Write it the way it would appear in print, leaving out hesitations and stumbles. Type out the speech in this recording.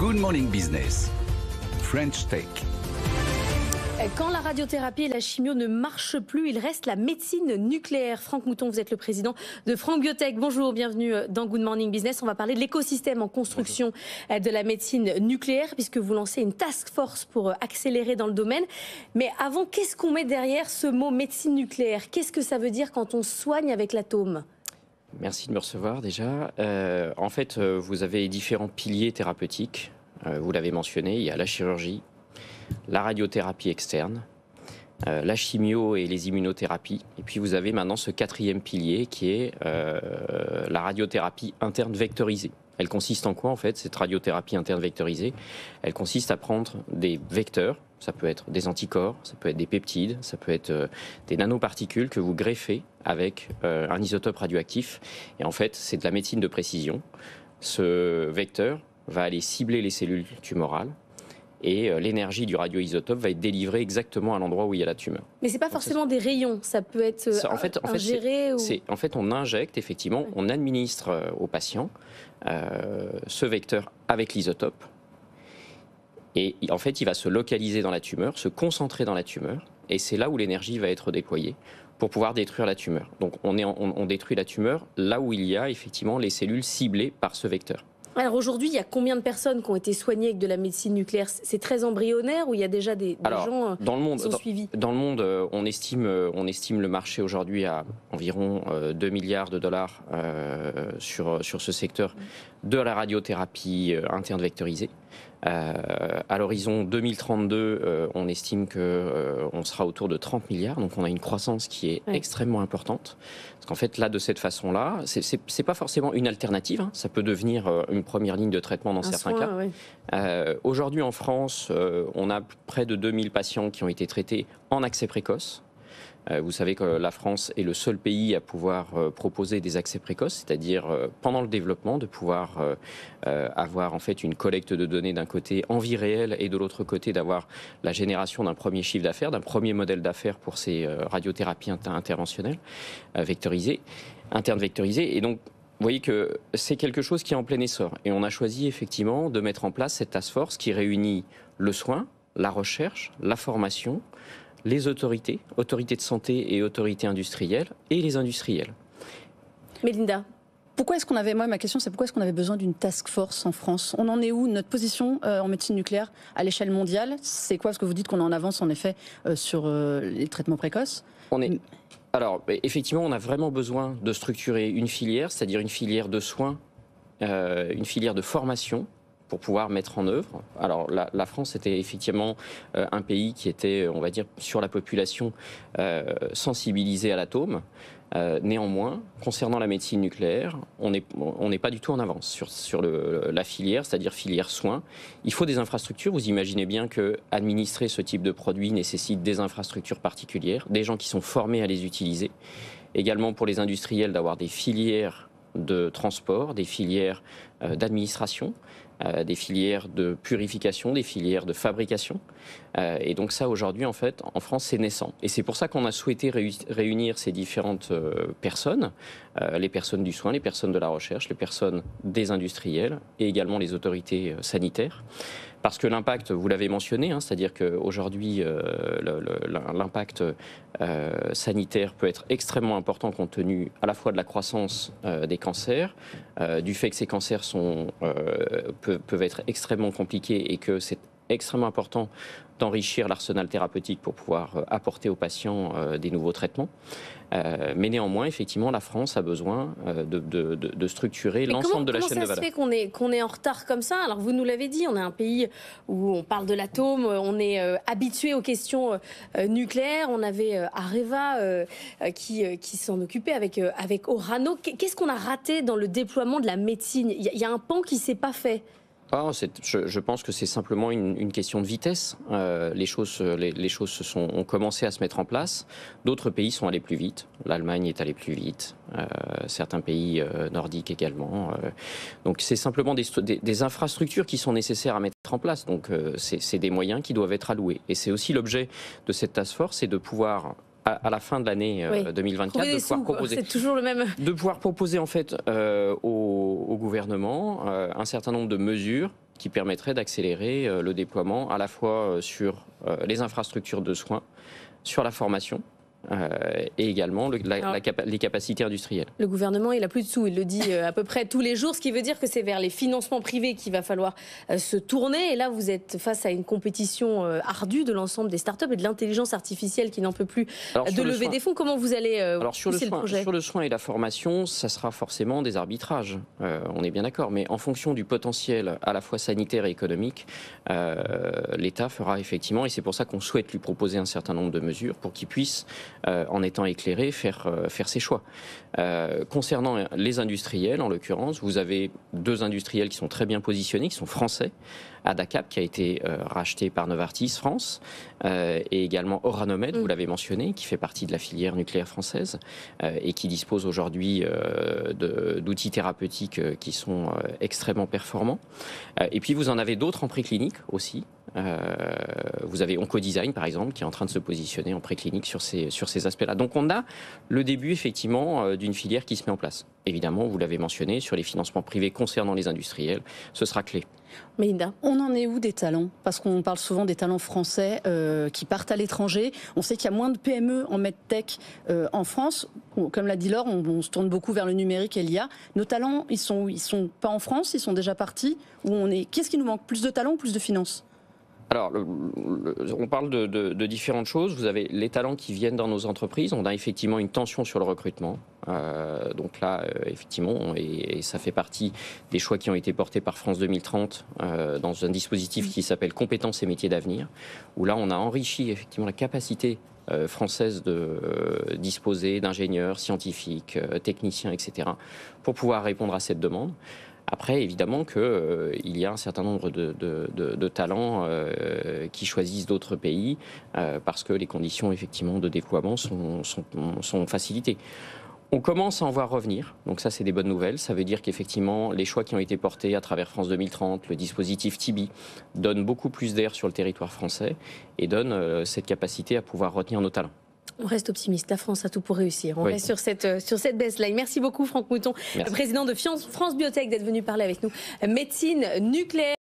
Good Morning Business, French Tech. Quand la radiothérapie et la chimio ne marchent plus, il reste la médecine nucléaire. Franck Mouton, vous êtes le président de Franck Biotech. Bonjour, bienvenue dans Good Morning Business. On va parler de l'écosystème en construction de la médecine nucléaire, puisque vous lancez une task force pour accélérer dans le domaine. Mais avant, qu'est-ce qu'on met derrière ce mot médecine nucléaire? Qu'est-ce que ça veut dire quand on soigne avec l'atome? Merci de me recevoir déjà. En fait, vous avez différents piliers thérapeutiques. Vous l'avez mentionné, il y a la chirurgie, la radiothérapie externe, la chimio et les immunothérapies. Et puis vous avez maintenant ce quatrième pilier qui est la radiothérapie interne vectorisée. Elle consiste en quoi en fait, cette radiothérapie interne vectorisée? Elle consiste à prendre des vecteurs, ça peut être des anticorps, ça peut être des peptides, ça peut être des nanoparticules que vous greffez avec un isotope radioactif. Et en fait, c'est de la médecine de précision. Ce vecteur va aller cibler les cellules tumorales et l'énergie du radioisotope va être délivrée exactement à l'endroit où il y a la tumeur. Mais c'est pas forcément des rayons, ça peut être ingéré ou... En fait, on injecte, effectivement, on administre au patient ce vecteur avec l'isotope. Et en fait, il va se localiser dans la tumeur, se concentrer dans la tumeur, et c'est là où l'énergie va être déployée pour pouvoir détruire la tumeur. Donc on détruit la tumeur là où il y a effectivement les cellules ciblées par ce vecteur. Alors aujourd'hui, il y a combien de personnes qui ont été soignées avec de la médecine nucléaire? C'est très embryonnaire ou il y a déjà des gens qui sont suivis? Dans le monde, on estime le marché aujourd'hui à environ 2 milliards de dollars sur ce secteur de la radiothérapie interne vectorisée. À l'horizon 2032, on estime qu'on sera autour de 30 milliards, donc on a une croissance qui est extrêmement importante. Parce qu'en fait, là, de cette façon-là, c'est pas forcément une alternative, hein, ça peut devenir une première ligne de traitement dans certains cas. Ouais. Aujourd'hui, en France, on a près de 2000 patients qui ont été traités en accès précoce. Vous savez que la France est le seul pays à pouvoir proposer des accès précoces, c'est-à-dire pendant le développement, de pouvoir avoir en fait une collecte de données d'un côté en vie réelle et de l'autre côté d'avoir la génération d'un premier chiffre d'affaires, d'un premier modèle d'affaires pour ces radiothérapies interventionnelles vectorisées, internes vectorisées. Et donc, vous voyez que c'est quelque chose qui est en plein essor. Et on a choisi effectivement de mettre en place cette task force qui réunit le soin, la recherche, la formation, les autorités de santé et autorités industrielles, et les industriels. Mélinda, pourquoi est-ce qu'on avait, ma question c'est pourquoi est-ce qu'on avait besoin d'une task force en France? On en est où? Notre position en médecine nucléaire à l'échelle mondiale, c'est quoi? Parce que vous dites qu'on est en avance en effet sur les traitements précoces. Alors, effectivement, on a vraiment besoin de structurer une filière, c'est-à-dire une filière de soins, une filière de formation, pour pouvoir mettre en œuvre. Alors la France était effectivement un pays qui était, on va dire, sur la population sensibilisée à l'atome. Néanmoins, concernant la médecine nucléaire, on n'est pas du tout en avance sur la filière, c'est-à-dire filière soins. Il faut des infrastructures. Vous imaginez bien que administrer ce type de produit nécessite des infrastructures particulières, des gens qui sont formés à les utiliser. Également pour les industriels d'avoir des filières de transport, des filières d'administration, des filières de purification, des filières de fabrication. Et donc ça, aujourd'hui, en fait, en France, c'est naissant. Et c'est pour ça qu'on a souhaité réunir ces différentes personnes, les personnes du soin, les personnes de la recherche, les personnes des industriels et également les autorités sanitaires. Parce que l'impact, vous l'avez mentionné, hein, c'est-à-dire qu'aujourd'hui, l'impact sanitaire peut être extrêmement important compte tenu à la fois de la croissance des cancers, du fait que ces cancers peuvent être extrêmement compliqués et que c'est extrêmement important d'enrichir l'arsenal thérapeutique pour pouvoir apporter aux patients des nouveaux traitements. Mais néanmoins, effectivement, la France a besoin de structurer l'ensemble de la chaîne de valeur. Comment ça se fait qu'on est en retard comme ça? Alors vous nous l'avez dit, on est un pays où on parle de l'atome, on est habitué aux questions nucléaires. On avait Areva qui s'en occupait avec Orano. Qu'est-ce qu'on a raté dans le déploiement de la médecine? Il y a un pan qui ne s'est pas fait. Je pense que c'est simplement une question de vitesse. Les choses ont commencé à se mettre en place. D'autres pays sont allés plus vite. L'Allemagne est allée plus vite. Certains pays nordiques également. Donc c'est simplement des infrastructures qui sont nécessaires à mettre en place. Donc c'est des moyens qui doivent être alloués. Et c'est aussi l'objet de cette task force, c'est de pouvoir à la fin de l'année 2024 de pouvoir proposer. C'est toujours le même. De pouvoir proposer en fait au gouvernement un certain nombre de mesures qui permettrait d'accélérer le déploiement à la fois sur les infrastructures de soins, sur la formation, et également les capacités industrielles. Le gouvernement, il n'a plus de sous, il le dit à peu près tous les jours, ce qui veut dire que c'est vers les financements privés qu'il va falloir se tourner. Et là, vous êtes face à une compétition ardue de l'ensemble des startups et de l'intelligence artificielle qui n'en peut plus de lever des fonds. Comment vous allez pousser le projet ? Sur le soin et la formation, ça sera forcément des arbitrages, on est bien d'accord. Mais en fonction du potentiel à la fois sanitaire et économique, l'État fera effectivement, et c'est pour ça qu'on souhaite lui proposer un certain nombre de mesures pour qu'il puisse en étant éclairé, faire ses choix. Concernant les industriels, en l'occurrence, vous avez 2 industriels qui sont très bien positionnés, qui sont français. Adacap, qui a été racheté par Novartis France, et également Oranomed, vous l'avez mentionné, qui fait partie de la filière nucléaire française et qui dispose aujourd'hui d'outils thérapeutiques qui sont extrêmement performants. Et puis vous en avez d'autres en préclinique aussi. Vous avez Oncodesign, par exemple, qui est en train de se positionner en préclinique sur ces aspects-là. Donc on a le début, effectivement, d'une filière qui se met en place. Évidemment, vous l'avez mentionné, sur les financements privés concernant les industriels, ce sera clé. Melinda, on en est où des talents? Parce qu'on parle souvent des talents français qui partent à l'étranger. On sait qu'il y a moins de PME en medtech en France. Comme l'a dit Laure, on se tourne beaucoup vers le numérique et l'IA. Nos talents, ils sont où? Ils sont pas en France? Ils sont déjà partis? Qu'est-ce qui nous manque? Plus de talents ou plus de finances? Alors, on parle de différentes choses. Vous avez les talents qui viennent dans nos entreprises. On a effectivement une tension sur le recrutement. Donc là, effectivement, et ça fait partie des choix qui ont été portés par France 2030 dans un dispositif qui s'appelle Compétences et métiers d'avenir, où là, on a enrichi effectivement la capacité française de disposer d'ingénieurs, scientifiques, techniciens, etc., pour pouvoir répondre à cette demande. Après, évidemment qu'il y a un certain nombre de talents qui choisissent d'autres pays parce que les conditions effectivement de déploiement sont facilitées. On commence à en voir revenir, donc ça c'est des bonnes nouvelles. Ça veut dire qu'effectivement les choix qui ont été portés à travers France 2030, le dispositif Tibi, donnent beaucoup plus d'air sur le territoire français et donnent cette capacité à pouvoir retenir nos talents. On reste optimiste, la France a tout pour réussir. On reste sur cette baseline. Merci beaucoup Franck Mouton, président de France Biotech, d'être venu parler avec nous. Médecine nucléaire.